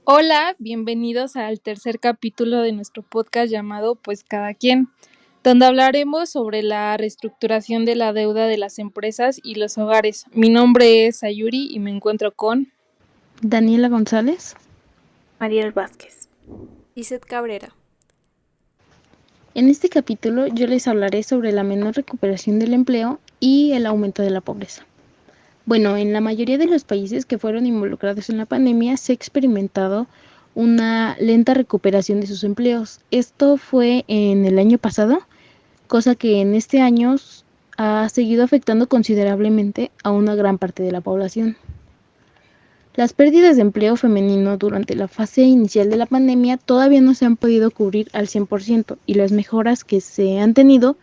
Hola, bienvenidos al tercer capítulo de nuestro podcast llamado Pues cada quien, donde hablaremos sobre la reestructuración de la deuda de las empresas y los hogares. Mi nombre es Ayuri y me encuentro con Daniela González. Mariel Vázquez. Lizeth Cabrera. En este capítulo yo les hablaré sobre la menor recuperación del empleo y el aumento de la pobreza. Bueno, en la mayoría de los países que fueron involucrados en la pandemia se ha experimentado una lenta recuperación de sus empleos. Esto fue en el año pasado, cosa que en este año ha seguido afectando considerablemente a una gran parte de la población. Las pérdidas de empleo femenino durante la fase inicial de la pandemia todavía no se han podido cubrir al 100% y las mejoras que se han tenido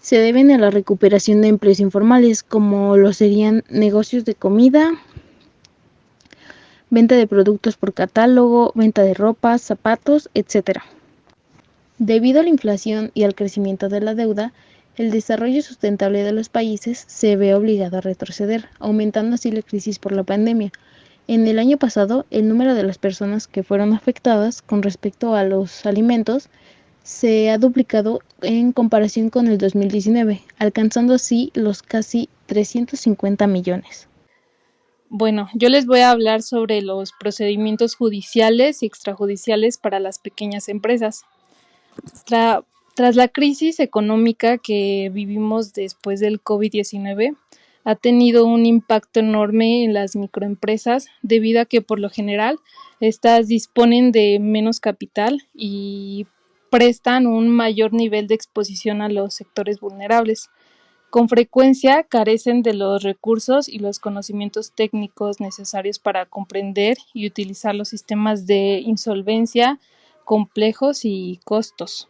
se deben a la recuperación de empleos informales, como lo serían negocios de comida, venta de productos por catálogo, venta de ropa, zapatos, etc. Debido a la inflación y al crecimiento de la deuda, el desarrollo sustentable de los países se ve obligado a retroceder, aumentando así la crisis por la pandemia. En el año pasado, el número de las personas que fueron afectadas con respecto a los alimentos se ha duplicado en comparación con el 2019, alcanzando así los casi 350 millones. Bueno, yo les voy a hablar sobre los procedimientos judiciales y extrajudiciales para las pequeñas empresas. Tras la crisis económica que vivimos después del COVID-19, ha tenido un impacto enorme en las microempresas debido a que por lo general estas disponen de menos capital y prestan un mayor nivel de exposición a los sectores vulnerables. Con frecuencia carecen de los recursos y los conocimientos técnicos necesarios para comprender y utilizar los sistemas de insolvencia complejos y costos.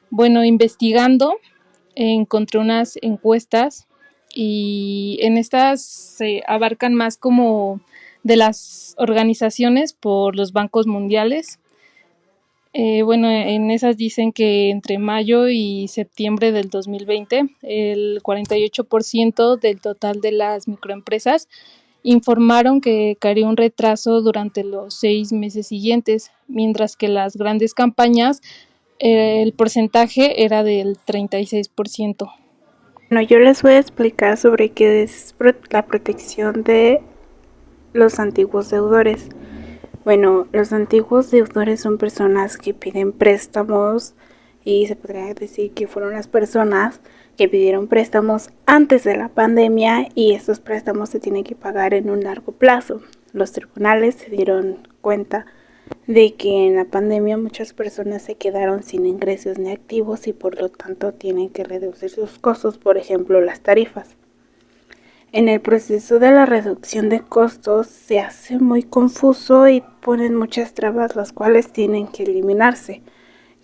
Bueno, investigando, encontré unas encuestas y en estas se abarcan más como de las organizaciones por los bancos mundiales. Bueno, en esas dicen que entre mayo y septiembre del 2020, el 48% del total de las microempresas informaron que caería un retraso durante los 6 meses siguientes, mientras que las grandes campañas el porcentaje era del 36%. Bueno, yo les voy a explicar sobre qué es la protección de los antiguos deudores. Bueno, los antiguos deudores son personas que piden préstamos y se podría decir que fueron las personas que pidieron préstamos antes de la pandemia y estos préstamos se tienen que pagar en un largo plazo. Los tribunales se dieron cuenta de que en la pandemia muchas personas se quedaron sin ingresos ni activos y por lo tanto tienen que reducir sus costos, por ejemplo las tarifas. En el proceso de la reducción de costos se hace muy confuso y ponen muchas trabas las cuales tienen que eliminarse,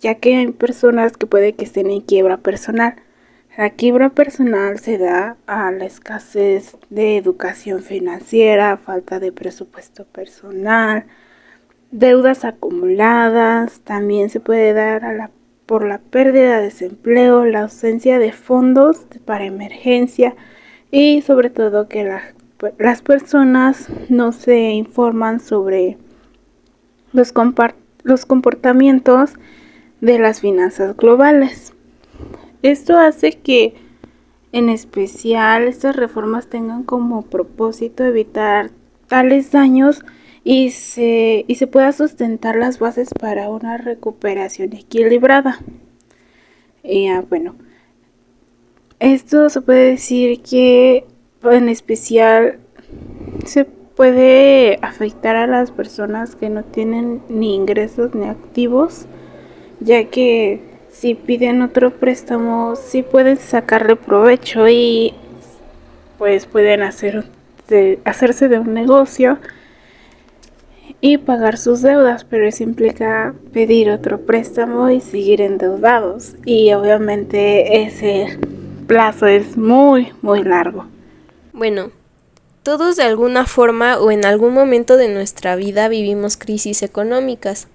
ya que hay personas que puede que estén en quiebra personal. La quiebra personal se da a la escasez de educación financiera, falta de presupuesto personal, deudas acumuladas, también se puede dar por la pérdida de desempleo, la ausencia de fondos para emergencia y sobre todo que las personas no se informan sobre los comportamientos de las finanzas globales. Esto hace que en especial estas reformas tengan como propósito evitar tales daños y se pueda sustentar las bases para una recuperación equilibrada. Bueno, esto se puede decir que en especial se puede afectar a las personas que no tienen ni ingresos ni activos, ya que si piden otro préstamo sí pueden sacarle provecho y pues pueden hacerse de un negocio y pagar sus deudas, pero eso implica pedir otro préstamo y seguir endeudados y obviamente ese plazo es muy largo. Bueno, todos de alguna forma o en algún momento de nuestra vida vivimos crisis económicas.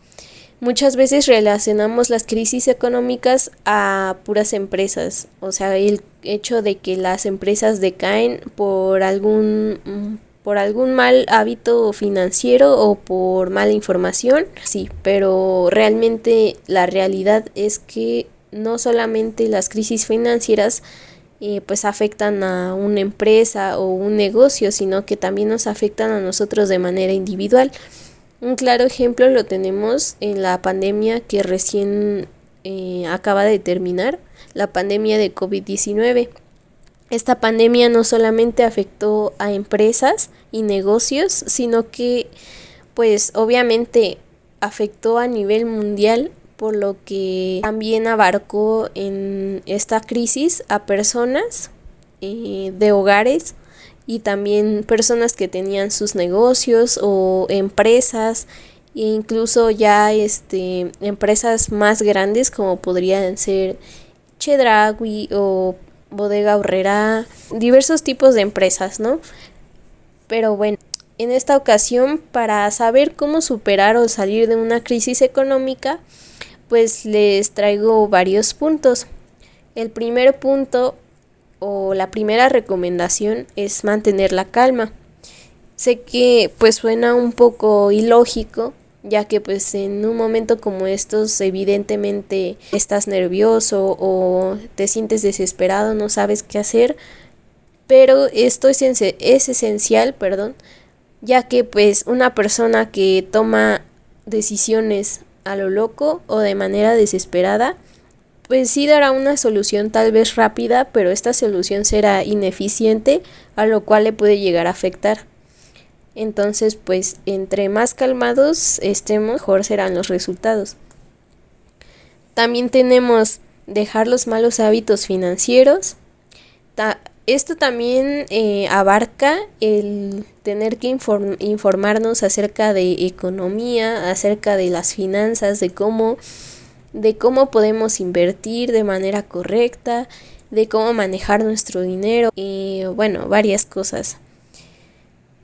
Muchas veces relacionamos las crisis económicas a puras empresas, o sea, el hecho de que las empresas decaen por algún por algún mal hábito financiero o por mala información, sí, pero realmente la realidad es que no solamente las crisis financieras pues afectan a una empresa o un negocio, sino que también nos afectan a nosotros de manera individual. Un claro ejemplo lo tenemos en la pandemia que recién acaba de terminar, la pandemia de COVID-19. Esta pandemia no solamente afectó a empresas y negocios, sino que pues obviamente afectó a nivel mundial, por lo que también abarcó en esta crisis a personas de hogares y también personas que tenían sus negocios o empresas e incluso ya empresas más grandes como podrían ser Chedraui o Bodega Aurrerá, diversos tipos de empresas, ¿no? Pero bueno, en esta ocasión, para saber cómo superar o salir de una crisis económica, pues les traigo varios puntos. El primer punto o la primera recomendación es mantener la calma. Sé que pues suena un poco ilógico, ya que pues en un momento como estos evidentemente estás nervioso o te sientes desesperado, no sabes qué hacer, pero esto es esencial, ya que pues una persona que toma decisiones a lo loco o de manera desesperada, pues sí dará una solución tal vez rápida, pero esta solución será ineficiente, a lo cual le puede llegar a afectar. Entonces, pues entre más calmados estemos, mejor serán los resultados. También tenemos dejar los malos hábitos financieros. Esto también abarca el tener que informarnos acerca de economía, acerca de las finanzas, de cómo podemos invertir de manera correcta, de cómo manejar nuestro dinero y bueno, varias cosas.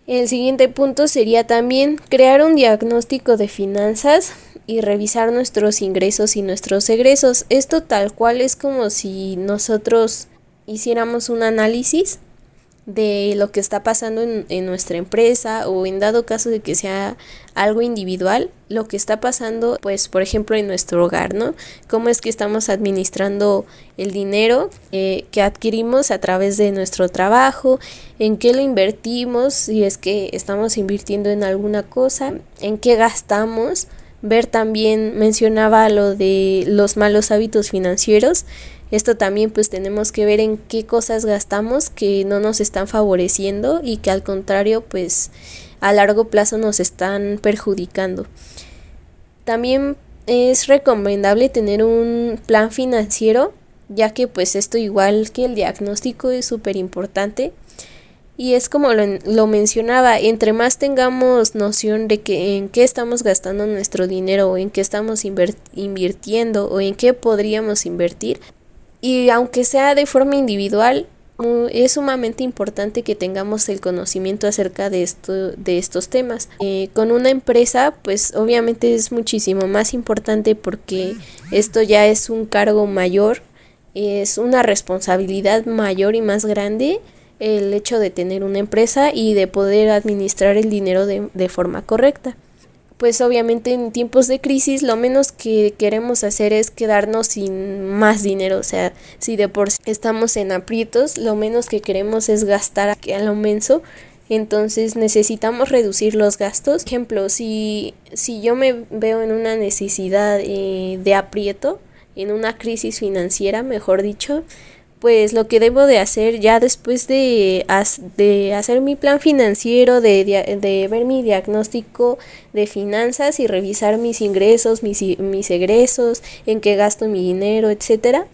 El siguiente punto sería también crear un diagnóstico de finanzas y revisar nuestros ingresos y nuestros egresos. Esto tal cual es como si nosotros hiciéramos un análisis de lo que está pasando en nuestra empresa o en dado caso de que sea algo individual, lo que está pasando pues por ejemplo en nuestro hogar, ¿no? Cómo es que estamos administrando el dinero que adquirimos a través de nuestro trabajo, en qué lo invertimos, si es que estamos invirtiendo en alguna cosa, en qué gastamos. Ver también, mencionaba lo de los malos hábitos financieros. Esto también pues tenemos que ver en qué cosas gastamos que no nos están favoreciendo y que al contrario pues a largo plazo nos están perjudicando. También es recomendable tener un plan financiero, ya que pues esto igual que el diagnóstico es súper importante. Y es como lo mencionaba, entre más tengamos noción de que en qué estamos gastando nuestro dinero o en qué estamos invirtiendo o en qué podríamos invertir, y aunque sea de forma individual, es sumamente importante que tengamos el conocimiento acerca de estos temas. Con una empresa, pues obviamente es muchísimo más importante porque esto ya es un cargo mayor, es una responsabilidad mayor y más grande el hecho de tener una empresa y de poder administrar el dinero de forma correcta. Pues obviamente en tiempos de crisis lo menos que queremos hacer es quedarnos sin más dinero, o sea, si de por sí estamos en aprietos, lo menos que queremos es gastar a lo menso, entonces necesitamos reducir los gastos. Por ejemplo, si yo me veo en una necesidad de aprieto, en una crisis financiera, mejor dicho, pues lo que debo de hacer ya después de hacer mi plan financiero, de ver mi diagnóstico de finanzas y revisar mis ingresos, mis egresos, en qué gasto mi dinero, etcétera.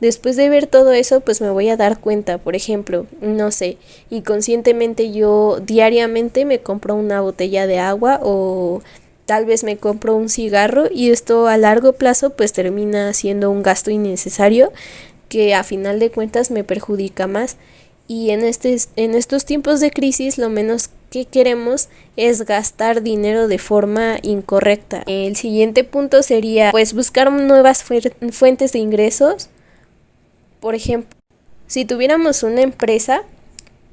Después de ver todo eso, pues me voy a dar cuenta, por ejemplo, no sé, inconscientemente yo diariamente me compro una botella de agua o tal vez me compro un cigarro y esto a largo plazo pues termina siendo un gasto innecesario que a final de cuentas me perjudica más. Y en estos tiempos de crisis lo menos que queremos es gastar dinero de forma incorrecta. El siguiente punto sería pues buscar nuevas fuentes de ingresos. Por ejemplo, si tuviéramos una empresa,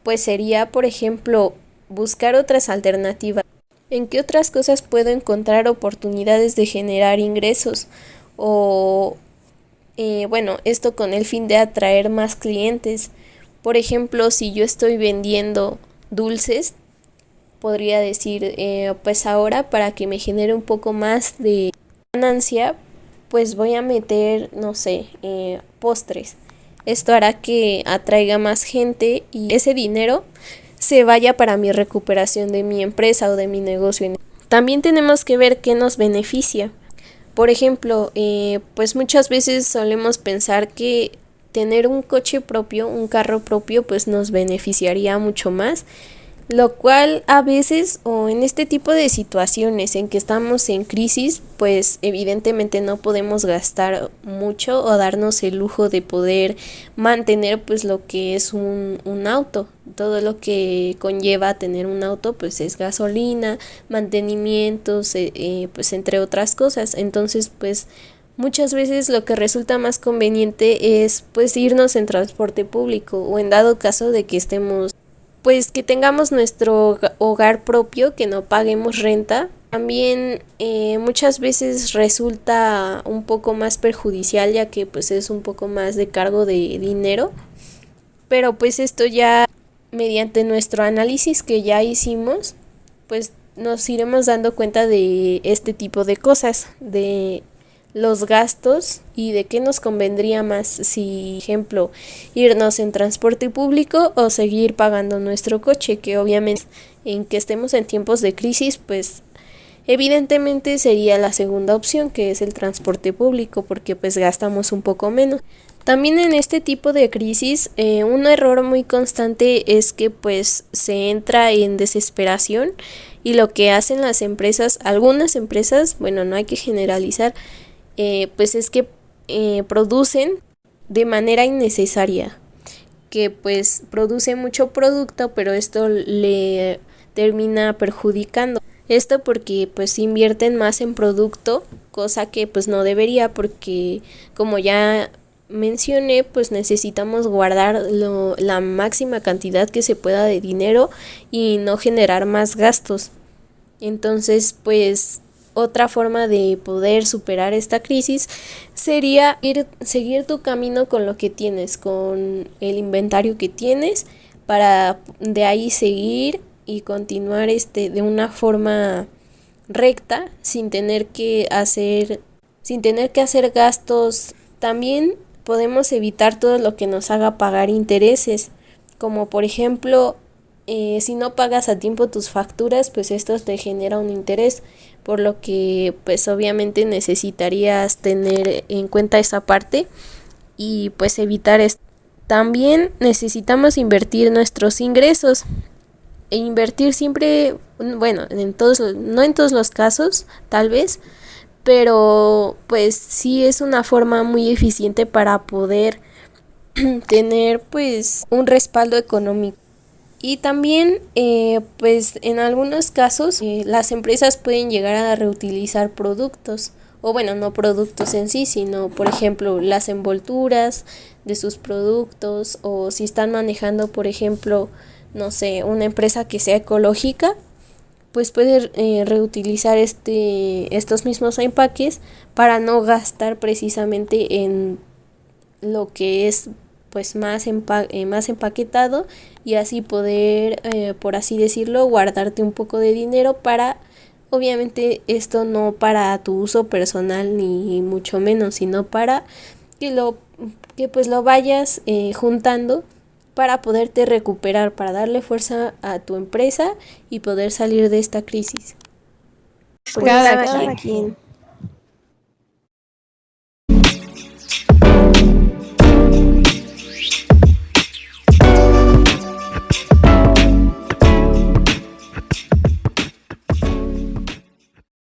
pues sería por ejemplo buscar otras alternativas. ¿En qué otras cosas puedo encontrar oportunidades de generar ingresos? O, bueno, esto con el fin de atraer más clientes. Por ejemplo, si yo estoy vendiendo dulces, podría decir, pues ahora para que me genere un poco más de ganancia, pues voy a meter, no sé, postres. Esto hará que atraiga más gente y ese dinero se vaya para mi recuperación de mi empresa o de mi negocio. También tenemos que ver qué nos beneficia. Por ejemplo, pues muchas veces solemos pensar que tener un coche propio, un carro propio, pues nos beneficiaría mucho más, lo cual a veces o en este tipo de situaciones en que estamos en crisis, pues evidentemente no podemos gastar mucho o darnos el lujo de poder mantener pues lo que es un auto. Todo lo que conlleva tener un auto pues es gasolina, mantenimientos, pues entre otras cosas. Entonces pues muchas veces lo que resulta más conveniente es pues irnos en transporte público o en dado caso de que estemos pues que tengamos nuestro hogar propio, que no paguemos renta. También muchas veces resulta un poco más perjudicial ya que pues es un poco más de cargo de dinero, pero pues esto ya mediante nuestro análisis que ya hicimos, pues nos iremos dando cuenta de este tipo de cosas, de los gastos y de qué nos convendría más, si, ejemplo, irnos en transporte público o seguir pagando nuestro coche, que obviamente en que estemos en tiempos de crisis, pues evidentemente sería la segunda opción, que es el transporte público, porque pues gastamos un poco menos. También en este tipo de crisis, un error muy constante es que pues se entra en desesperación y lo que hacen las empresas, algunas empresas, bueno, no hay que generalizar, pues es que producen de manera innecesaria, que pues produce mucho producto, pero esto le termina perjudicando. Esto porque pues invierten más en producto, cosa que pues no debería, porque como ya mencioné, pues necesitamos guardar la máxima cantidad que se pueda de dinero y no generar más gastos. Entonces pues otra forma de poder superar esta crisis sería seguir tu camino con lo que tienes, con el inventario que tienes, para de ahí seguir y continuar de una forma recta, sin tener que hacer gastos. También podemos evitar todo lo que nos haga pagar intereses, como por ejemplo, si no pagas a tiempo tus facturas, pues esto te genera un interés, por lo que pues obviamente necesitarías tener en cuenta esa parte y pues evitar esto. También necesitamos invertir nuestros ingresos e invertir siempre, bueno, no en todos los casos, tal vez, pero pues sí es una forma muy eficiente para poder tener pues un respaldo económico. Y también pues en algunos casos las empresas pueden llegar a reutilizar productos, o bueno, no productos en sí, sino por ejemplo las envolturas de sus productos, o si están manejando por ejemplo, no sé, una empresa que sea ecológica, pues puede reutilizar estos mismos empaques para no gastar precisamente en lo que es pues más empaquetado, y así poder, por así decirlo, guardarte un poco de dinero para, obviamente esto no para tu uso personal ni mucho menos, sino para que pues lo vayas juntando para poderte recuperar, para darle fuerza a tu empresa y poder salir de esta crisis. Pues cada quien.